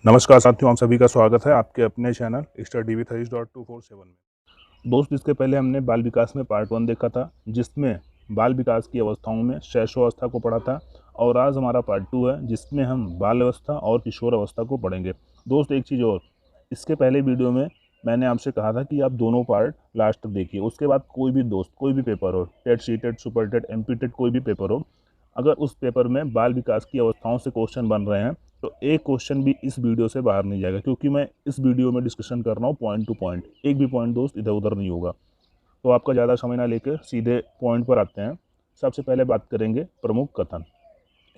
नमस्कार साथियों, आप सभी का स्वागत है आपके अपने चैनल स्टडी विथ हरीश 247 में। दोस्त, इसके पहले हमने बाल विकास में पार्ट 1 देखा था, जिसमें बाल विकास की अवस्थाओं में शैशवावस्था को पढ़ा था। और आज हमारा पार्ट 2 है, जिसमें हम बाल अवस्था और किशोर अवस्था को पढ़ेंगे। दोस्त, एक चीज़ और, इसके पहले वीडियो में मैंने आपसे कहा था कि आप दोनों पार्ट लास्ट तक देखिए। उसके बाद कोई भी दोस्त, कोई भी पेपर हो, TET, C TET, super TET, M P TET, कोई भी पेपर हो, अगर उस पेपर में बाल विकास की अवस्थाओं से क्वेश्चन बन रहे हैं तो एक क्वेश्चन भी इस वीडियो से बाहर नहीं जाएगा, क्योंकि मैं इस वीडियो में डिस्कशन कर रहा हूँ पॉइंट टू पॉइंट। एक भी पॉइंट दोस्त इधर उधर नहीं होगा। तो आपका ज़्यादा समय ना लेकर सीधे पॉइंट पर आते हैं। सबसे पहले बात करेंगे प्रमुख कथन।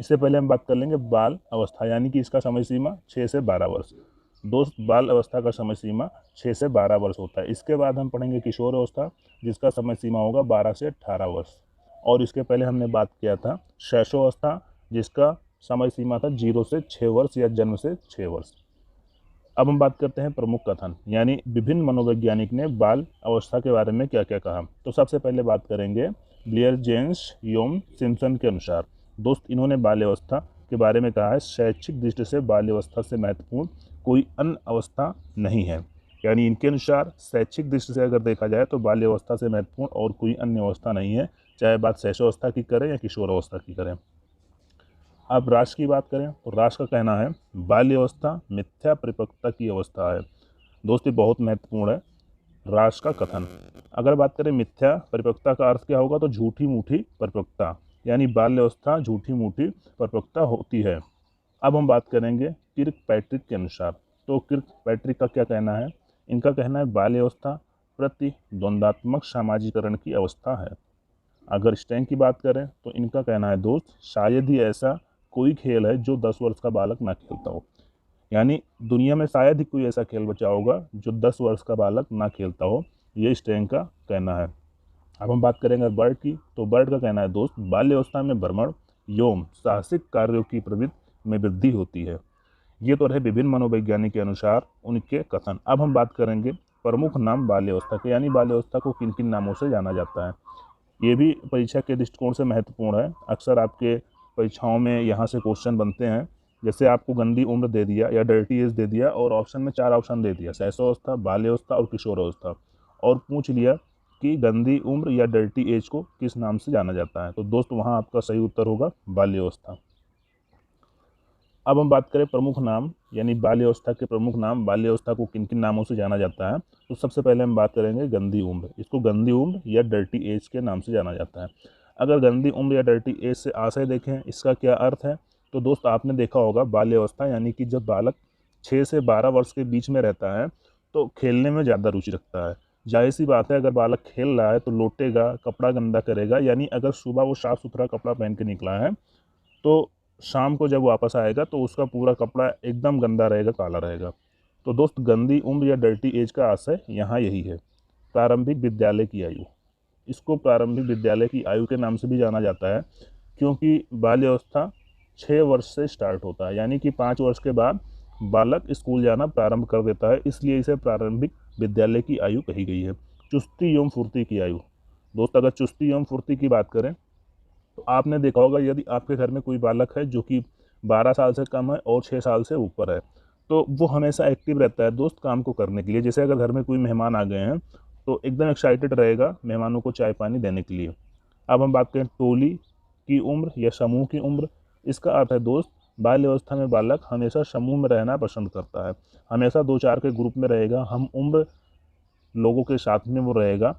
इससे पहले हम बात कर लेंगे बाल अवस्था, यानी कि इसका समय सीमा 6 से 12 वर्ष। दोस्त, बाल अवस्था का समय सीमा 6 से 12 वर्ष होता है। इसके बाद हम पढ़ेंगे किशोर अवस्था, जिसका समय सीमा होगा 12 से 18 वर्ष। और इसके पहले हमने बात किया था शैशवावस्था, जिसका समय सीमा था 0 से 6 वर्ष या जन्म से 6 वर्ष। अब हम बात करते हैं प्रमुख कथन, यानी विभिन्न मनोवैज्ञानिक ने बाल अवस्था के बारे में क्या क्या कहा। तो सबसे पहले बात करेंगे ब्लेयर, जेम्स, योम, सिम्पसन के अनुसार। दोस्त, इन्होंने बाल अवस्था के बारे में कहा है, शैक्षिक दृष्टि से बाल अवस्था से महत्वपूर्ण कोई अन्य अवस्था नहीं है। यानी इनके अनुसार शैक्षिक दृष्टि से अगर देखा जाए तो बाल्य अवस्था से महत्वपूर्ण और कोई अन्य अवस्था नहीं है, चाहे बात शैशवावस्था की करें या किशोर अवस्था की करें। अब राष्ट्र की बात करें तो राष्ट्र का कहना है बाल्य अवस्था मिथ्या परिपक्वता की अवस्था है। दोस्तों, बहुत महत्वपूर्ण है राष्ट्र का कथन। अगर बात करें मिथ्या परिपक्वता का अर्थ क्या होगा, तो झूठी मूठी परिपक्वता, यानी बाल्य अवस्था झूठी मूठी परिपक्वता होती है। अब हम बात करेंगे किर्क पैट्रिक के अनुसार। तो किर्क पैट्रिक का क्या कहना है? इनका कहना है बाल्य अवस्था प्रतिद्वंदात्मक सामाजिकरण की अवस्था है। अगर स्टैंग की बात करें तो इनका कहना है दोस्त, शायद ही ऐसा कोई खेल है जो 10 वर्ष का बालक ना खेलता हो। यानी दुनिया में शायद ही कोई ऐसा खेल बचा होगा जो 10 वर्ष का बालक ना खेलता हो। ये स्टैंग का कहना है। अब हम बात करेंगे बर्ड की। तो बर्ड का कहना है दोस्त, बाल्यावस्था में भ्रमण एवं साहसिक कार्यों की प्रवृत्ति में वृद्धि होती है। ये तो रहे विभिन्न मनोवैज्ञानिक के अनुसार उनके कथन। अब हम बात करेंगे प्रमुख नाम बाल्यावस्था के, यानी बाल्यावस्था को किन किन नामों से जाना जाता है। ये भी परीक्षा के दृष्टिकोण से महत्वपूर्ण है। अक्सर आपके परीक्षाओं में यहाँ से क्वेश्चन बनते हैं। जैसे आपको गंदी उम्र दे दिया या डर्टी एज दे दिया और ऑप्शन में 4 ऑप्शन दे दिया, शैशवावस्था, बाल्यावस्था और किशोरावस्था, और पूछ लिया कि गंदी उम्र या डर्टी एज को किस नाम से जाना जाता है। तो दोस्त, वहाँ आपका सही उत्तर होगा बाल्यावस्था। अब हम बात करें प्रमुख नाम, यानी बाल्यावस्था के प्रमुख नाम, बाल्यावस्था को किन किन नामों से जाना जाता है। तो सबसे पहले हम बात करेंगे गंदी उम्र। इसको गंदी उम्र या डर्टी एज के नाम से जाना जाता है। अगर गंदी उम्र या डर्टी एज से आशय देखें, इसका क्या अर्थ है, तो दोस्त आपने देखा होगा बाल्यावस्था यानी कि जब बालक 6 से 12 वर्ष के बीच में रहता है तो खेलने में ज़्यादा रुचि रखता है। जाहिर सी बात है, अगर बालक खेल रहा है तो लोटेगा, कपड़ा गंदा करेगा। यानी अगर सुबह वो साफ़ सुथरा कपड़ा पहन के निकला है तो शाम को जब वापस आएगा तो उसका पूरा कपड़ा एकदम गंदा रहेगा, काला रहेगा। तो दोस्त, गंदी उम्र या डर्टी एज का आशय यहाँ यही है। प्रारंभिक विद्यालय की आयु, इसको प्रारंभिक विद्यालय की आयु के नाम से भी जाना जाता है, क्योंकि बाल्यावस्था 6 वर्ष से स्टार्ट होता है। यानी कि 5 वर्ष के बाद बालक स्कूल जाना प्रारंभ कर देता है, इसलिए इसे प्रारंभिक विद्यालय की आयु कही गई है। चुस्ती एवं फुर्ती की आयु। दोस्त, अगर चुस्ती एवं फुर्ती की बात करें तो आपने देखा होगा, यदि आपके घर में कोई बालक है जो कि 12 साल से कम है और 6 साल से ऊपर है, तो वो हमेशा एक्टिव रहता है दोस्त काम को करने के लिए। जैसे अगर घर में कोई मेहमान आ गए हैं तो एकदम एक्साइटेड रहेगा मेहमानों को चाय पानी देने के लिए। अब हम बात करें टोली की उम्र या समूह की उम्र। इसका अर्थ है दोस्त, बाल्य अवस्था में बालक हमेशा समूह में रहना पसंद करता है, हमेशा 2-4 के ग्रुप में रहेगा, हम उम्र लोगों के साथ में वो रहेगा।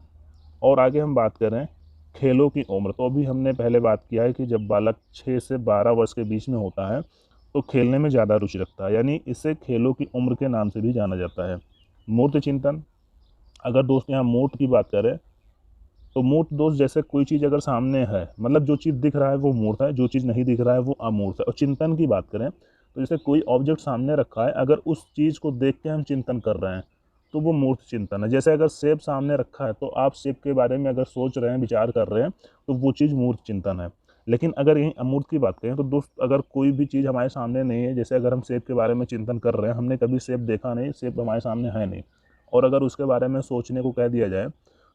और आगे हम बात करें खेलों की उम्र, तो अभी हमने पहले बात किया है कि जब बालक 6 से 12 वर्ष के बीच में होता है तो खेलने में ज़्यादा रुचि रखता है, यानी इसे खेलों की उम्र के नाम से भी जाना जाता है। मूर्त चिंतन। अगर दोस्त यहाँ मूर्त की बात करें तो मूर्त दोस्त, जैसे कोई चीज़ अगर सामने है, मतलब जो चीज़ दिख रहा है वो मूर्त है, जो चीज़ नहीं दिख रहा है वो अमूर्त है। और चिंतन की बात करें तो जैसे कोई ऑब्जेक्ट सामने रखा है, अगर उस चीज़ को देख के हम चिंतन कर रहे हैं तो वो मूर्त चिंतन है। जैसे अगर सेब सामने रखा है तो आप सेब के बारे में अगर सोच रहे हैं, विचार कर रहे हैं, तो वो चीज़ मूर्त चिंतन है। लेकिन अगर यहीं अमूर्त की बात करें तो दोस्त, अगर कोई भी चीज़ हमारे सामने नहीं है, जैसे अगर हम सेब के बारे में चिंतन कर रहे हैं, हमने कभी सेब देखा नहीं, सेब हमारे सामने है नहीं, और अगर उसके बारे में सोचने को कह दिया जाए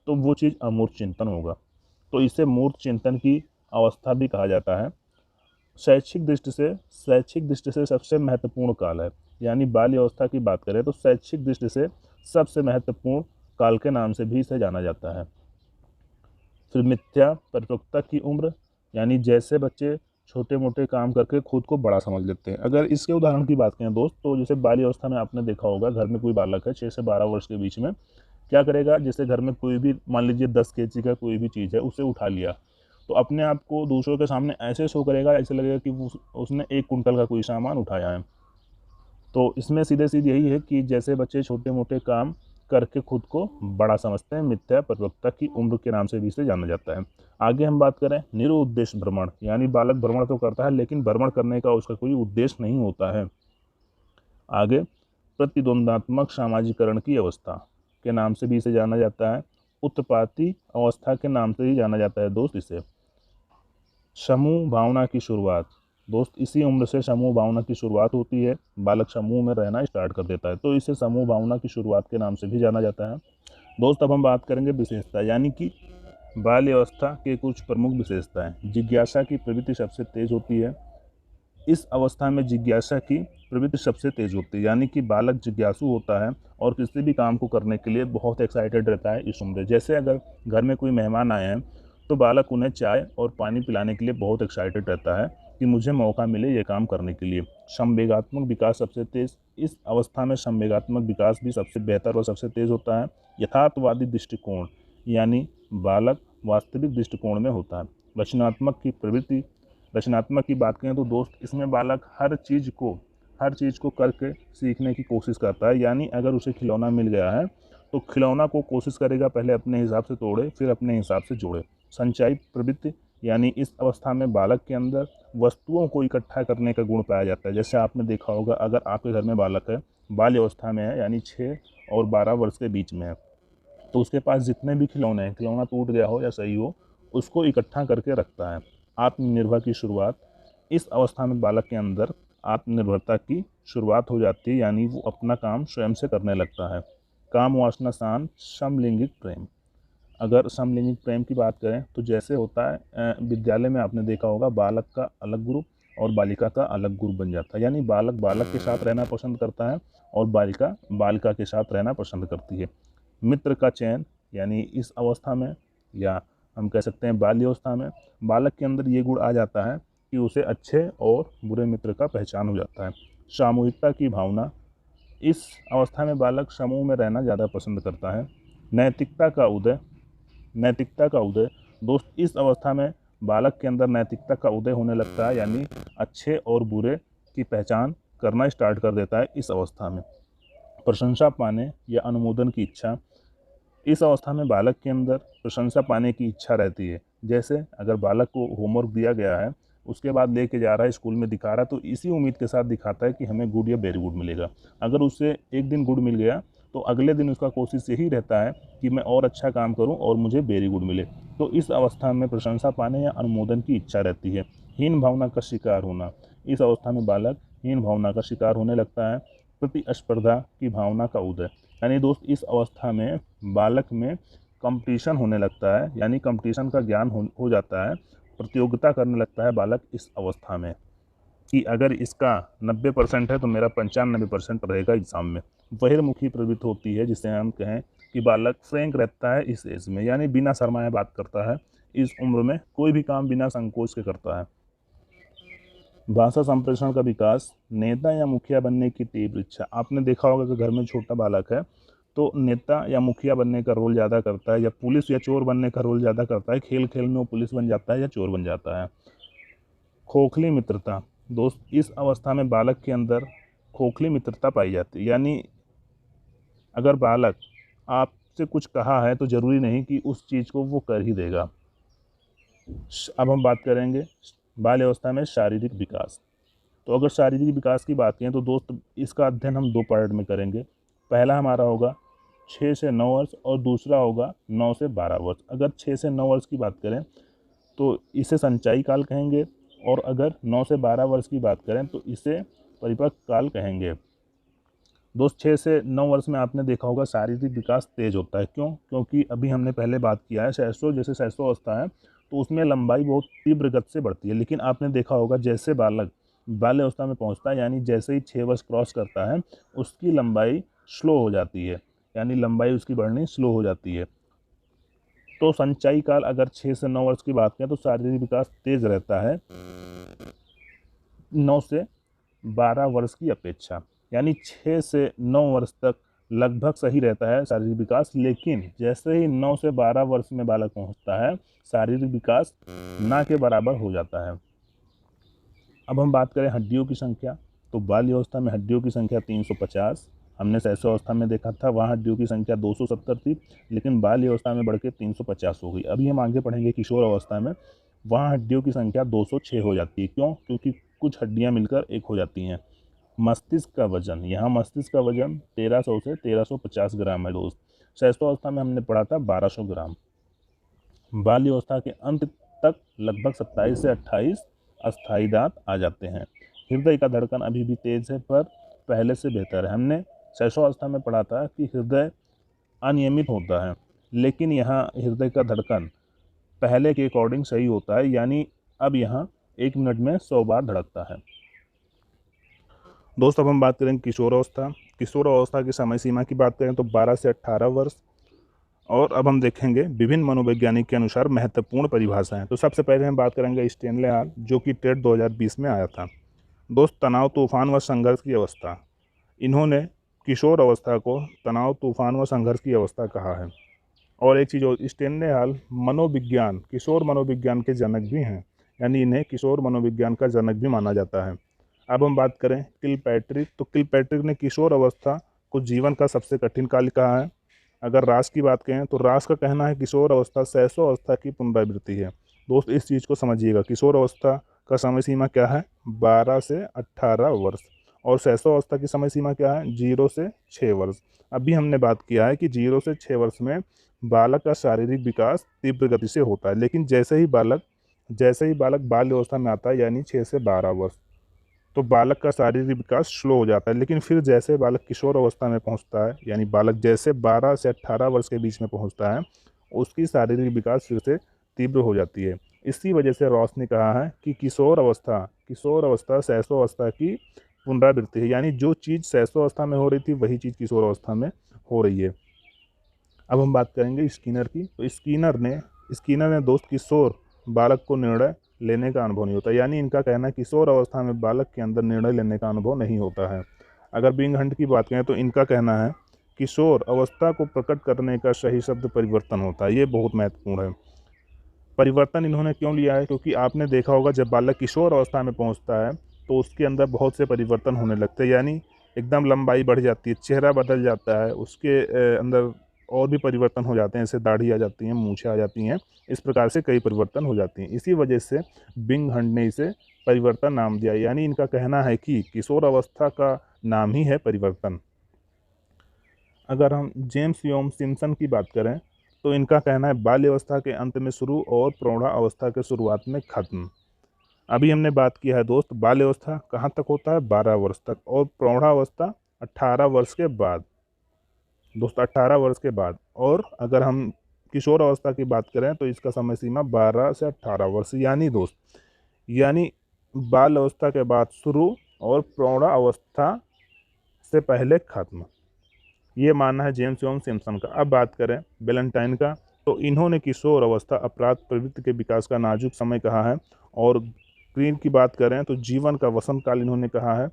तो वो चीज़ अमूर्त चिंतन होगा। तो इसे मूर्त चिंतन की अवस्था भी कहा जाता है। शैक्षिक दृष्टि से सबसे महत्वपूर्ण काल है। यानी बाल्य अवस्था की बात करें तो शैक्षिक दृष्टि से सबसे महत्वपूर्ण काल के नाम से भी इसे जाना जाता है। फिर मिथ्या परिपक्वता की उम्र, यानी जैसे बच्चे छोटे मोटे काम करके खुद को बड़ा समझ लेते हैं। अगर इसके उदाहरण की बात करें दोस्त, तो जैसे बाल्य अवस्था में आपने देखा होगा घर में कोई बालक है 6 से 12 वर्ष के बीच में, क्या करेगा, जैसे घर में कोई भी मान लीजिए 10 केजी का कोई भी चीज़ है उसे उठा लिया, तो अपने आप को दूसरों के सामने ऐसे शो करेगा, ऐसे लगेगा कि उसने 1 कुंटल का कोई सामान उठाया है। तो इसमें सीधे सीधे यही है कि जैसे बच्चे छोटे मोटे काम करके खुद को बड़ा समझते हैं, मिथ्या परिपक्वता की उम्र के नाम से भी इसे जाना जाता है। आगे हम बात करें निरुद्देश्य भ्रमण, यानी बालक भ्रमण तो करता है लेकिन भ्रमण करने का उसका कोई उद्देश्य नहीं होता है। आगे प्रतिद्वंदात्मक सामाजिकरण की अवस्था के नाम से भी इसे जाना जाता है। उत्पाती अवस्था के नाम से ही जाना जाता है दोस्त इसे। समूह भावना की शुरुआत, दोस्त इसी उम्र से समूह भावना की शुरुआत होती है, बालक समूह में रहना स्टार्ट कर देता है, तो इसे समूह भावना की शुरुआत के नाम से भी जाना जाता है। दोस्त अब हम बात करेंगे विशेषता, यानी कि बाल्य अवस्था के कुछ प्रमुख विशेषताएं। जिज्ञासा की प्रवृत्ति सबसे तेज होती है। इस अवस्था में जिज्ञासा की प्रवृत्ति सबसे तेज होती है, यानी कि बालक जिज्ञासु होता है और किसी भी काम को करने के लिए बहुत एक्साइटेड रहता है इस उम्र। जैसे अगर घर में कोई मेहमान आए हैं तो बालक उन्हें चाय और पानी पिलाने के लिए बहुत एक्साइटेड रहता है कि मुझे मौका मिले ये काम करने के लिए। संवेगात्मक विकास सबसे तेज, इस अवस्था में संवेगात्मक विकास भी सबसे बेहतर और सबसे तेज होता है। यथार्थवादी दृष्टिकोण, यानी बालक वास्तविक दृष्टिकोण में होता है। रचनात्मक की प्रवृत्ति, रचनात्मक की बात करें तो दोस्त इसमें बालक हर चीज़ को करके सीखने की कोशिश करता है, यानी अगर उसे खिलौना मिल गया है तो खिलौना को कोशिश करेगा पहले अपने हिसाब से तोड़े फिर अपने हिसाब से जोड़े। संचयी प्रवृत्ति, यानी इस अवस्था में बालक के अंदर वस्तुओं को इकट्ठा करने का गुण पाया जाता है। जैसे आपने देखा होगा अगर आपके घर में बालक है, बाल्य अवस्था में है, यानी 6 और 12 वर्ष के बीच में है, तो उसके पास जितने भी खिलौने हैं, खिलौना टूट गया हो या सही हो, उसको इकट्ठा करके रखता है। आत्मनिर्भर की शुरुआत, इस अवस्था में बालक के अंदर आत्मनिर्भरता की शुरुआत हो जाती है, यानी वो अपना काम स्वयं से करने लगता है। काम वासना शांत, समलैंगिक प्रेम, अगर समलैंगिक प्रेम की बात करें तो जैसे होता है विद्यालय में आपने देखा होगा बालक का अलग ग्रुप और बालिका का अलग ग्रुप बन जाता है, यानी बालक बालक के साथ रहना पसंद करता है और बालिका बालिका के साथ रहना पसंद करती है। मित्र का चयन, यानी इस अवस्था में या हम कह सकते हैं बाल्य अवस्था में बालक के अंदर ये गुण आ जाता है कि उसे अच्छे और बुरे मित्र का पहचान हो जाता है। सामूहिकता की भावना, इस अवस्था में बालक समूह में रहना ज़्यादा पसंद करता है। नैतिकता का उदय, नैतिकता का उदय, दोस्त इस अवस्था में बालक के अंदर नैतिकता का उदय होने लगता है, यानी अच्छे और बुरे की पहचान करना स्टार्ट कर देता है इस अवस्था में। प्रशंसा पाने या अनुमोदन की इच्छा, इस अवस्था में बालक के अंदर प्रशंसा पाने की इच्छा रहती है। जैसे अगर बालक को होमवर्क दिया गया है, उसके बाद लेके जा रहा है स्कूल में दिखा रहा है, तो इसी उम्मीद के साथ दिखाता है कि हमें गुड या वेरी गुड मिलेगा। अगर उससे एक दिन गुड मिल गया तो अगले दिन उसका कोशिश यही रहता है कि मैं और अच्छा काम करूं और मुझे वेरी गुड मिले। तो इस अवस्था में प्रशंसा पाने या अनुमोदन की इच्छा रहती है। हीन भावना का शिकार होना, इस अवस्था में बालक हीन भावना का शिकार होने लगता है। प्रतिस्पर्धा की भावना का उदय, यानी दोस्त इस अवस्था में बालक में कंपटीशन होने लगता है, यानी कंपटीशन का ज्ञान हो जाता है, प्रतियोगिता करने लगता है बालक इस अवस्था में कि अगर इसका 90% है तो मेरा 95% रहेगा एग्ज़ाम में। बहिर्मुखी प्रवृत्ति होती है, जिसे हम कहें कि बालक फ्रैंक रहता है इस एज में, यानी बिना शर्माए बात करता है। इस उम्र में कोई भी काम बिना संकोच के करता है। भाषा संप्रेषण का विकास, नेता या मुखिया बनने की तीव्र इच्छा, आपने देखा होगा कि घर में छोटा बालक है तो नेता या मुखिया बनने का रोल ज़्यादा करता है या पुलिस या चोर बनने का रोल ज़्यादा करता है। खेल खेल में वो पुलिस बन जाता है या चोर बन जाता है। खोखली मित्रता, दोस्त इस अवस्था में बालक के अंदर खोखली मित्रता पाई जाती है, यानी अगर बालक आपसे कुछ कहा है तो ज़रूरी नहीं कि उस चीज़ को वो कर ही देगा। अब हम बात करेंगे बाल्य अवस्था में शारीरिक विकास। तो अगर शारीरिक विकास की बात करें तो दोस्त इसका अध्ययन हम 2 पार्ट में करेंगे। पहला हमारा होगा 6 से 9 वर्ष और दूसरा होगा 9 से 12 वर्ष। अगर 6 से 9 वर्ष की बात करें तो इसे संचयी काल कहेंगे और अगर 9 से 12 वर्ष की बात करें तो इसे परिपक्व काल कहेंगे। दोस्त 6 से 9 वर्ष में आपने देखा होगा शारीरिक विकास तेज होता है। क्यों? क्योंकि अभी हमने पहले बात किया है जैसे शैशव अवस्था है तो उसमें लंबाई बहुत तीव्र गति से बढ़ती है, लेकिन आपने देखा होगा जैसे बालक बाल्यावस्था में पहुंचता है, यानी जैसे ही 6 वर्ष क्रॉस करता है उसकी लंबाई स्लो हो जाती है, यानी लंबाई उसकी बढ़नी स्लो हो जाती है। तो संचयी काल अगर 6 से 9 वर्ष की बात करें तो शारीरिक विकास तेज रहता है 9 से 12 वर्ष की अपेक्षा, यानी 6 से 9 वर्ष तक लगभग सही रहता है शारीरिक विकास, लेकिन जैसे ही 9 से 12 वर्ष में बालक पहुंचता है शारीरिक विकास ना के बराबर हो जाता है। अब हम बात करें हड्डियों की संख्या, तो बाल्यावस्था में हड्डियों की संख्या 350, हमने शैशवावस्था में देखा था वहाँ हड्डियों की संख्या 270 थी, लेकिन बाल्यावस्था में बढ़ के 350 हो गई। अभी हम आगे पढ़ेंगे किशोर अवस्था में, वहाँ हड्डियों की संख्या 206 हो जाती है। क्यों? क्योंकि कुछ हड्डियाँ मिलकर एक हो जाती हैं। मस्तिष्क का वजन, यहाँ मस्तिष्क का वजन 1300 से 1350 ग्राम है दोस्त। शैशवावस्था में हमने पढ़ा था 1200 ग्राम। बाल्यावस्था के अंत तक लगभग 27 से 28 अस्थायी दांत आ जाते हैं। हृदय का धड़कन अभी भी तेज है पर पहले से बेहतर है। हमने शैशवावस्था में पढ़ा था कि हृदय अनियमित होता है, लेकिन यहाँ हृदय का धड़कन पहले के अकॉर्डिंग सही होता है, यानी अब यहाँ 1 मिनट में 100 बार धड़कता है। दोस्त अब हम बात करेंगे किशोरावस्था। किशोरावस्था की समय सीमा की बात करें तो 12 से 18 वर्ष। और अब हम देखेंगे विभिन्न मनोवैज्ञानिक के अनुसार महत्वपूर्ण परिभाषाएं। तो सबसे पहले हम बात करेंगे स्टेनले हॉल, जो कि टेट 2020 में आया था। दोस्त तनाव, तूफान व संघर्ष की अवस्था, इन्होंने किशोर अवस्था को तनाव, तूफान व संघर्ष की अवस्था कहा है। और एक चीज़ और, स्टेनले हॉल मनोविज्ञान, किशोर मनोविज्ञान के जनक भी हैं, यानी इन्हें किशोर मनोविज्ञान का जनक भी माना जाता है। अब हम बात करें किलपैट्रिक, तो किलपैट्रिक ने किशोर अवस्था को जीवन का सबसे कठिन काल कहा है। अगर रास की बात करें तो रास का कहना है किशोर अवस्था शैशवावस्था की पुनरावृत्ति है। दोस्त इस चीज़ को समझिएगा, किशोर अवस्था का समय सीमा क्या है? 12 से 18 वर्ष। और शैशवावस्था की समय सीमा क्या है? 0 से 6 वर्ष। अभी हमने बात किया है कि 0 से 6 वर्ष में बालक का शारीरिक विकास तीव्र गति से होता है, लेकिन जैसे ही बालक बाल्य अवस्था में आता है, यानी 6 से 12 वर्ष, तो बालक का शारीरिक विकास स्लो हो जाता है। लेकिन फिर जैसे बालक किशोर अवस्था में पहुंचता है, यानी बालक जैसे 12 से 18 वर्ष के बीच में पहुंचता है, उसकी शारीरिक विकास फिर से तीव्र हो जाती है। इसी वजह से रॉस ने कहा है कि किशोर अवस्था शैशवावस्था की पुनरावृत्ति है, यानी जो चीज़ शैशवावस्था में हो रही थी वही चीज़ किशोर अवस्था में हो रही है। अब हम बात करेंगे स्किनर की, तो स्किनर ने दोस्त किशोर बालक को निर्णय लेने का अनुभव नहीं होता, यानी इनका कहना है किशोर अवस्था में बालक के अंदर निर्णय लेने का अनुभव नहीं होता है। अगर बिंग हंट की बात करें तो इनका कहना है किशोर अवस्था को प्रकट करने का सही शब्द परिवर्तन होता है। ये बहुत महत्वपूर्ण है। परिवर्तन इन्होंने क्यों लिया है? क्योंकि आपने देखा होगा जब बालक किशोर अवस्था में पहुंचता है तो उसके अंदर बहुत से परिवर्तन होने लगते हैं, यानी एकदम लंबाई बढ़ जाती है, चेहरा बदल जाता है, उसके अंदर और भी परिवर्तन हो जाते हैं, जैसे दाढ़ी आ जाती है, मूछें आ जाती हैं, इस प्रकार से कई परिवर्तन हो जाती हैं। इसी वजह से बिंग हंट ने इसे परिवर्तन नाम दिया, यानी इनका कहना है कि किशोर अवस्था का नाम ही है परिवर्तन। अगर हम जेम्स योम सिम्पसन की बात करें तो इनका कहना है बाल्यावस्था के अंत में शुरू और प्रौढ़ा अवस्था के शुरुआत में खत्म। अभी हमने बात किया है दोस्त, बाल्यावस्था कहाँ तक होता है? 12 वर्ष तक, और प्रौढ़ा अवस्था 18 वर्ष के बाद। दोस्त 18 वर्ष के बाद। और अगर हम किशोर अवस्था की बात करें तो इसका समय सीमा 12 से 18 वर्ष, यानी बाल अवस्था के बाद शुरू और प्रौढ़ा अवस्था से पहले खत्म। ये मानना है जेम्स योम सिम्पसन का। अब बात करें बैलेंटाइन का, तो इन्होंने किशोर अवस्था अपराध प्रवृत्ति के विकास का नाजुक समय कहा है। और ग्रीन की बात करें तो जीवन का वसंत काल इन्होंने कहा है।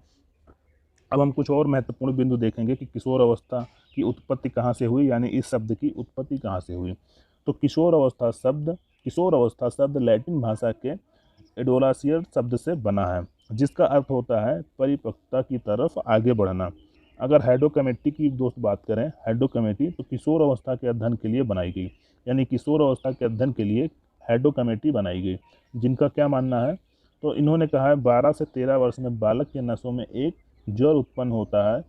अब हम कुछ और महत्वपूर्ण बिंदु देखेंगे कि किशोर अवस्था की उत्पत्ति कहाँ से हुई, यानी इस शब्द की उत्पत्ति कहाँ से हुई। तो किशोर अवस्था शब्द लैटिन भाषा के एडोलासियर शब्द से बना है, जिसका अर्थ होता है परिपक्वता की तरफ आगे बढ़ना। अगर हैडो कमेटी की दोस्त बात करें, हैडो कमेटी तो किशोर अवस्था के अध्ययन के लिए बनाई गई, यानी किशोर अवस्था के अध्ययन के लिए हैडो कमेटी बनाई गई, जिनका क्या मानना है? तो इन्होंने कहा है 12 से 13 वर्ष में बालक के नसों में एक ज्वर उत्पन्न होता है,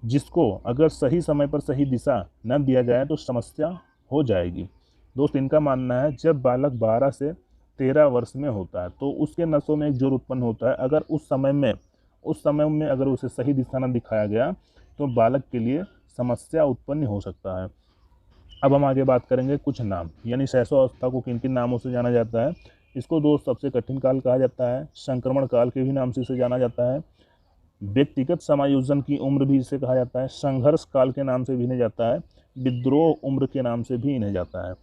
जिसको अगर सही समय पर सही दिशा न दिया जाए तो समस्या हो जाएगी। दोस्त इनका मानना है जब बालक 12 से 13 वर्ष में होता है तो उसके नसों में एक ज्वर उत्पन्न होता है। अगर उस समय में अगर उसे सही दिशा न दिखाया गया तो बालक के लिए समस्या उत्पन्न हो सकता है। अब हम आगे बात करेंगे कुछ नाम, यानी शैशवावस्था को किन किन नामों से जाना जाता है। इसको दोस्त सबसे कठिन काल कहा जाता है, संक्रमण काल के भी नाम से इसे जाना जाता है, व्यक्तिगत समायोजन की उम्र भी इसे कहा जाता है, संघर्ष काल के नाम से भी इन्हें जाता है, विद्रोह उम्र के नाम से भी इन्हें जाता है,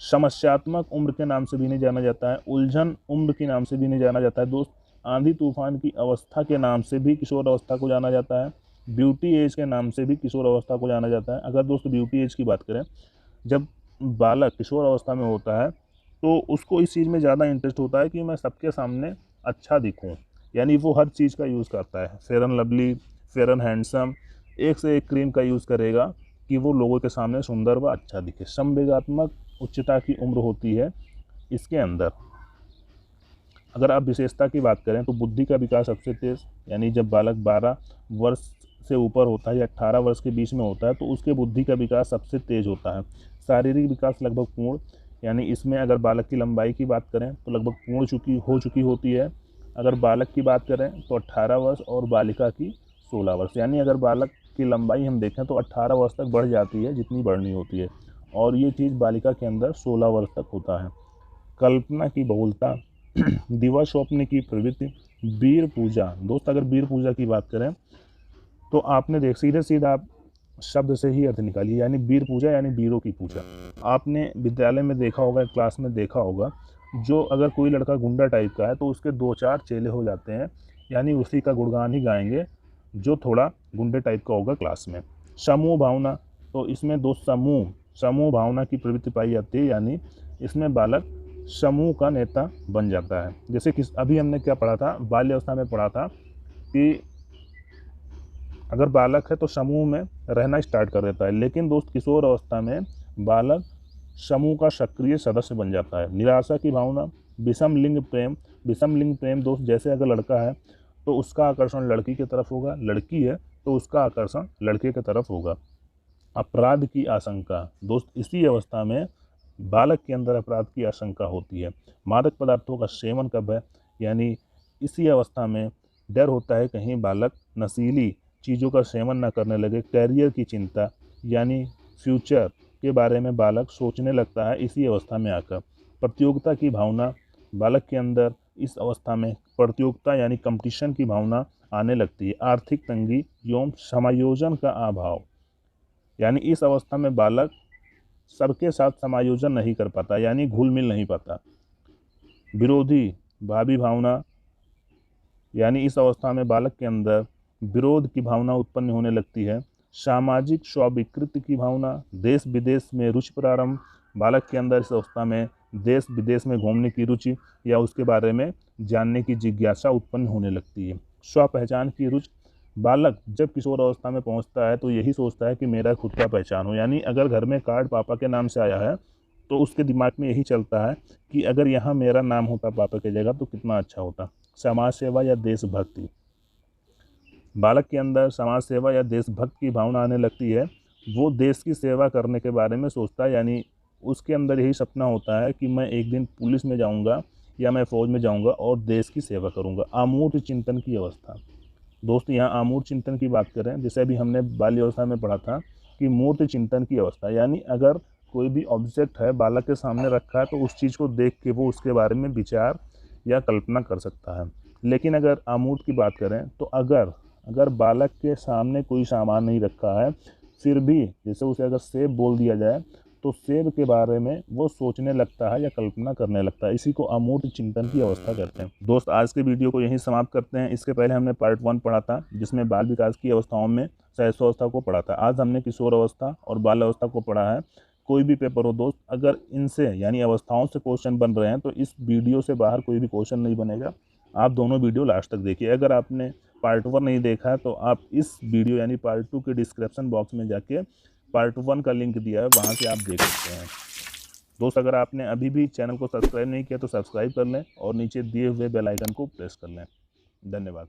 समस्यात्मक उम्र के नाम से भी इन्हें जाना जाता है, उलझन उम्र के नाम से भी इन्हें जाना जाता है। दोस्त आंधी तूफान की अवस्था के नाम से भी किशोर अवस्था को जाना जाता है, ब्यूटी एज के नाम से भी किशोर अवस्था को जाना जाता है। अगर दोस्त ब्यूटी एज की बात करें, जब बालक किशोर अवस्था में होता है तो उसको इस चीज़ में ज़्यादा इंटरेस्ट होता है कि मैं सबके सामने अच्छा दिखूं, यानी वो हर चीज़ का यूज़ करता है, fair and lovely, fair and handsome, एक से एक क्रीम का यूज़ करेगा कि वो लोगों के सामने सुंदर व अच्छा दिखे। संवेगात्मक उच्चता की उम्र होती है इसके अंदर। अगर आप विशेषता की बात करें तो बुद्धि का विकास सबसे तेज़, यानी जब बालक 12 वर्ष से ऊपर होता है या 18 वर्ष के बीच में होता है तो उसके बुद्धि का विकास सबसे तेज़ होता है। शारीरिक विकास लगभग पूर्ण, यानी इसमें अगर बालक की लंबाई की बात करें तो लगभग पूर्ण हो चुकी होती है। अगर बालक की बात करें तो 18 वर्ष और बालिका की 16 वर्ष, यानी अगर बालक की लंबाई हम देखें तो 18 वर्ष तक बढ़ जाती है जितनी बढ़नी होती है, और ये चीज़ बालिका के अंदर 16 वर्ष तक होता है। कल्पना की बहुलता, दिवा स्वप्न की प्रवृत्ति, वीर पूजा। दोस्त अगर वीर पूजा की बात करें तो आपने सीधा आप शब्द से ही अर्थ निकालिए, यानी वीर पूजा यानी वीरों की पूजा। आपने विद्यालय में देखा होगा, क्लास में देखा होगा, जो अगर कोई लड़का गुंडा टाइप का है तो उसके 2-4 चेले हो जाते हैं, यानी उसी का गुणगान ही गाएंगे जो थोड़ा गुंडे टाइप का होगा क्लास में। समूह भावना, तो इसमें दो समूह भावना की प्रवृत्ति पाई जाती है, यानी इसमें बालक समूह का नेता बन जाता है। जैसे कि अभी हमने क्या पढ़ा था, बाल्यावस्था में पढ़ा था कि अगर बालक है तो समूह में रहना स्टार्ट कर देता है, लेकिन दोस्त किशोर अवस्था में बालक समूह का सक्रिय सदस्य बन जाता है। निराशा की भावना, विषम लिंग प्रेम दोस्त, जैसे अगर लड़का है तो उसका आकर्षण लड़की की तरफ होगा, लड़की है तो उसका आकर्षण लड़के की तरफ होगा। अपराध की आशंका, दोस्त इसी अवस्था में बालक के अंदर अपराध की आशंका होती है। मादक पदार्थों का सेवन कब है, यानी इसी अवस्था में डर होता है कहीं बालक नशीली चीज़ों का सेवन न करने लगे। कैरियर की चिंता, यानी फ्यूचर के बारे में बालक सोचने लगता है इसी अवस्था में आकर। प्रतियोगिता की भावना, बालक के अंदर इस अवस्था में प्रतियोगिता यानी कंपटीशन की भावना आने लगती है। आर्थिक तंगी एवं समायोजन का अभाव, यानी इस अवस्था में बालक सबके साथ समायोजन नहीं कर पाता, यानी घुल मिल नहीं पाता। विरोधी भावी भावना, यानी इस अवस्था में बालक के अंदर विरोध की भावना उत्पन्न होने लगती है। सामाजिक स्वीकृति की भावना, देश विदेश में रुचि प्रारंभ, बालक के अंदर इस अवस्था में देश विदेश में घूमने की रुचि या उसके बारे में जानने की जिज्ञासा उत्पन्न होने लगती है। स्व पहचान की रुचि, बालक जब किशोर अवस्था में पहुंचता है तो यही सोचता है कि मेरा खुद का पहचान हो, यानी अगर घर में कार्ड पापा के नाम से आया है तो उसके दिमाग में यही चलता है कि अगर यहाँ मेरा नाम होता पापा की जगह तो कितना अच्छा होता। समाज सेवा या देशभक्ति, बालक के अंदर समाज सेवा या देशभक्ति की भावना आने लगती है। वो देश की सेवा करने के बारे में सोचता है, यानी उसके अंदर यही सपना होता है कि मैं एक दिन पुलिस में जाऊंगा या मैं फौज में जाऊंगा और देश की सेवा करूंगा। अमूर्त चिंतन की अवस्था, दोस्त यहाँ अमूर्त चिंतन की बात करें, जैसे अभी हमने बाल्य अवस्था में पढ़ा था कि मूर्त चिंतन की अवस्था, यानी अगर कोई भी ऑब्जेक्ट है बालक के सामने रखा है तो उस चीज़ को देख के वो उसके बारे में विचार या कल्पना कर सकता है। लेकिन अगर अमूर्त की बात करें तो अगर बालक के सामने कोई सामान नहीं रखा है, फिर भी जैसे उसे अगर सेब बोल दिया जाए तो सेब के बारे में वो सोचने लगता है या कल्पना करने लगता है। इसी को अमूर्त चिंतन की अवस्था कहते हैं। दोस्त आज के वीडियो को यहीं समाप्त करते हैं। इसके पहले हमने पार्ट 1 पढ़ा था जिसमें बाल विकास की अवस्थाओं में शैशवावस्था को पढ़ा था। आज हमने किशोर अवस्था और बाल अवस्था को पढ़ा है। कोई भी पेपर हो दोस्त, अगर इनसे यानी अवस्थाओं से क्वेश्चन बन रहे हैं तो इस वीडियो से बाहर कोई भी क्वेश्चन नहीं बनेगा। आप दोनों वीडियो लास्ट तक देखिए। अगर आपने पार्ट 1 नहीं देखा है तो आप इस वीडियो यानी पार्ट 2 के डिस्क्रिप्शन बॉक्स में जाके पार्ट 1 का लिंक दिया है, वहाँ से आप देख सकते हैं। दोस्त अगर आपने अभी भी चैनल को सब्सक्राइब नहीं किया तो सब्सक्राइब कर लें और नीचे दिए हुए बेल आइकन को प्रेस कर लें। धन्यवाद।